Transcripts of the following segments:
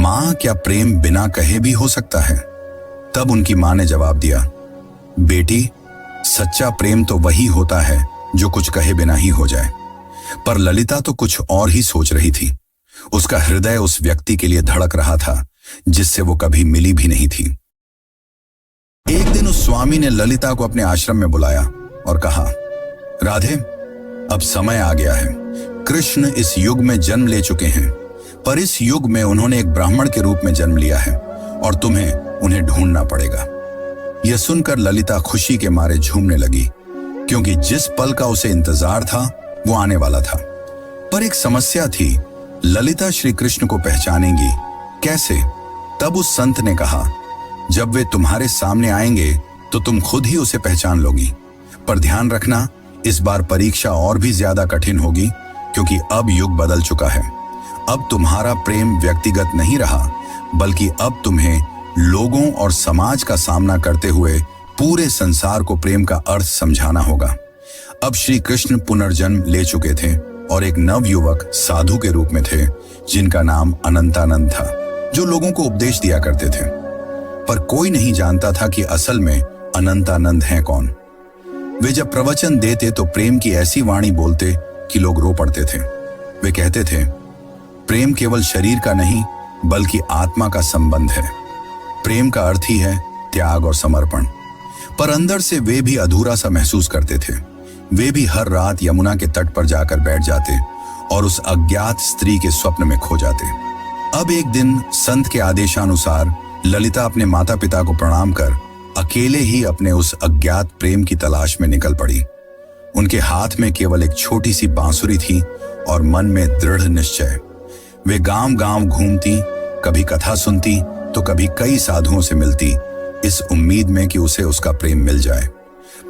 माँ, क्या प्रेम बिना कहे भी हो सकता है? तब उनकी माँ ने जवाब दिया, बेटी, सच्चा प्रेम तो वही होता है जो कुछ कहे बिना ही हो जाए। पर ललिता तो कुछ और ही सोच रही थी। उसका हृदय उस व्यक्ति के लिए धड़क रहा था जिससे वो कभी मिली भी नहीं थी। एक दिन उस स्वामी ने ललिता को अपने आश्रम में बुलाया और कहा, राधे, अब समय आ गया है। कृष्ण इस युग में जन्म ले चुके हैं, पर इस युग में उन्होंने एक ब्राह्मण के रूप में जन्म लिया है और तुम्हें उन्हें ढूंढना पड़ेगा। यह सुनकर ललिता खुशी के मारे झूमने लगी, क्योंकि जिस पल का उसे इंतजार था वो आने वाला था। पर एक समस्या थी, ललिता श्री कृष्ण को पहचानेंगी कैसे? तब उस संत ने कहा, जब वे तुम्हारे सामने आएंगे तो तुम खुद ही उसे पहचान लोगी। पर ध्यान रखना, इस बार परीक्षा और भी ज्यादा कठिन होगी, क्योंकि अब युग बदल चुका है। अब तुम्हारा प्रेम व्यक्तिगत नहीं रहा, बल्कि अब तुम्हें लोगों और समाज का सामना करते हुए पूरे संसार को प्रेम का अर्थ समझाना होगा। अब श्री कृष्ण पुनर्जन्म ले चुके थे और एक नव युवक साधु के रूप में थे, जिनका नाम अनंतानंद था, जो लोगों को उपदेश दिया करते थे। पर कोई नहीं जानता था कि असल में अनंतानंद हैं कौन। वे जब प्रवचन देते तो प्रेम की ऐसी वाणी बोलते कि लोग रो पड़ते थे। वे कहते थे, प्रेम केवल शरीर का नहीं बल्कि आत्मा का संबंध है। प्रेम का अर्थ ही है त्याग और समर्पण। पर अंदर से वे भी अधूरा सा महसूस करते थे। वे भी हर रात यमुना के तट पर जाकर बैठ जाते और उस अज्ञात स्त्री के स्वप्न में खो जाते। अब एक दिन संत के आदेशानुसार ललिता अपने माता पिता को प्रणाम कर अकेले ही अपने उस अज्ञात प्रेम की तलाश में निकल पड़ी। उनके हाथ में केवल एक छोटी सी बांसुरी थी और मन में दृढ़ निश्चय। वे गांव गांव घूमती, कभी कथा सुनती तो कभी कई साधुओं से मिलती, इस उम्मीद में कि उसे उसका प्रेम मिल जाए।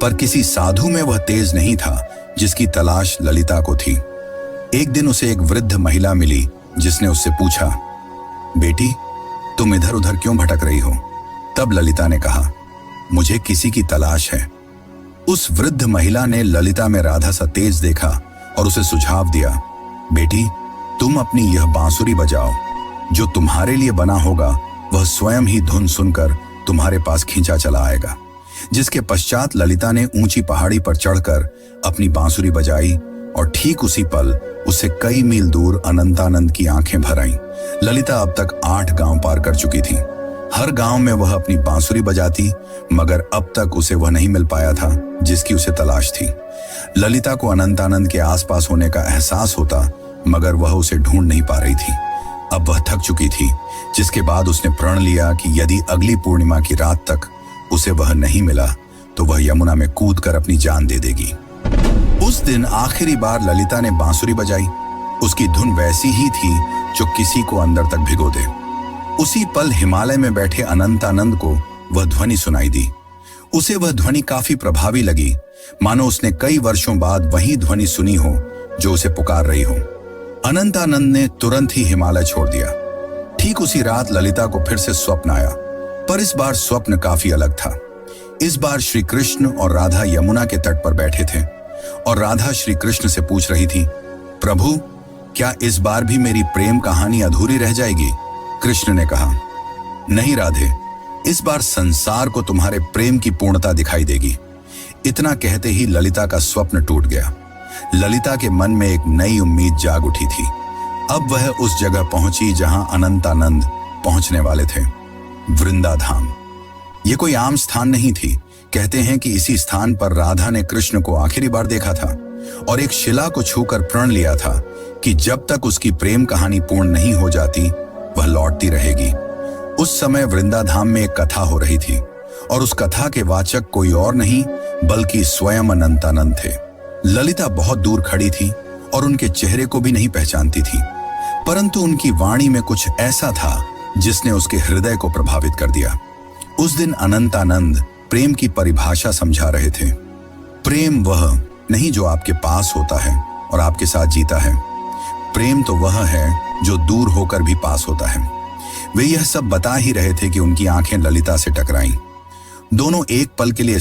पर किसी साधु में वह तेज नहीं था जिसकी तलाश ललिता को थी। एक दिन उसे एक वृद्ध महिला मिली जिसने उससे पूछा, बेटी, तुम इधर उधर क्यों भटक रही हो? तब ललिता ने कहा, मुझे किसी की तलाश है। उस वृद्ध महिला ने ललिता में राधा सा तेज देखा और उसे सुझाव दिया, बेटी, तुम अपनी यह बांसुरी बजाओ। जो तुम्हारे लिए बना होगा वह स्वयं ही धुन सुनकर तुम्हारे पास खींचा चला आएगा। जिसके पश्चात ललिता ने ऊंची पहाड़ी पर चढ़कर अपनी बांसुरी बजाई और ठीक उसी पल उससे कई मील दूर अनंतानंद की आंखें भर आईं। ललिता अब तक 8 गांव पार कर चुकी थी। हर गांव में वह अपनी बांसुरी बजाती, मगर अब तक उसे वह नहीं मिल पाया था जिसकी उसे तलाश थी। ललिता को अनंतानंद के आसपास होने का एहसास होता, मगर वह उसे ढूंढ नहीं पा रही थी। अब वह थक चुकी थी, जिसके बाद उसने प्रण लिया कि यदि अगली पूर्णिमा की रात तक उसे वह नहीं मिला तो वह यमुना में कूदकर अपनी जान दे देगी। उस दिन आखिरी बार ललिता ने बांसुरी बजाई। उसकी धुन वैसी ही थी जो किसी को अंदर तक भिगो दे। उसी पल हिमालय में बैठे अनंतानंद को वह ध्वनि सुनाई दी। उसे वह ध्वनि काफी प्रभावी लगी, मानो उसने कई वर्षों बाद वही ध्वनि सुनी हो जो उसे पुकार रही हो। अनंतानंद ने तुरंत ही हिमालय छोड़ दिया। ठीक उसी रात ललिता को फिर से स्वप्न आया, पर इस बार स्वप्न काफी अलग था। इस बार श्री कृष्ण और राधा यमुना के तट पर बैठे थे और राधा श्री कृष्ण से पूछ रही थी, प्रभु, क्या इस बार भी मेरी प्रेम कहानी अधूरी रह जाएगी? कृष्ण ने कहा, नहीं राधे, इस बार संसार को तुम्हारे प्रेम की पूर्णता दिखाई देगी। इतना कहते ही ललिता का स्वप्न टूट गया। ललिता के मन में एक नई उम्मीद जाग उठी थी। अब वह उस जगह पहुंची जहां अनंतानंद पहुंचने वाले थे, वृंदाधाम। ये कोई आम स्थान नहीं थी। कहते हैं कि इसी स्थान पर राधा ने कृष्ण को आखिरी बार देखा था और एक शिला को छूकर प्रण लिया था कि जब तक उसकी प्रेम कहानी पूर्ण नहीं हो जाती वह लौटती रहेगी। उस समय वृंदाधाम में एक कथा हो रही थी और उस कथा के वाचक कोई और नहीं बल्कि स्वयं अनंतानंद थे। ललिता बहुत दूर खड़ी थी और उनके चेहरे को भी नहीं पहचानती थी, परंतु उनकी वाणी में कुछ ऐसा था जिसने उसके हृदय को प्रभावित कर दिया। उस दिन अनंतानंद प्रेम की परिभाषा समझा रहे थे। प्रेम वह नहीं जो आपके पास होता है और आपके साथ जीता है। प्रेम तो वह है जो दूर होकर भी पास होता है। वे यह सब बता ही रहे थे कि उनकी आंखें ललिता से टकराईं। दोनों एक पल के लिए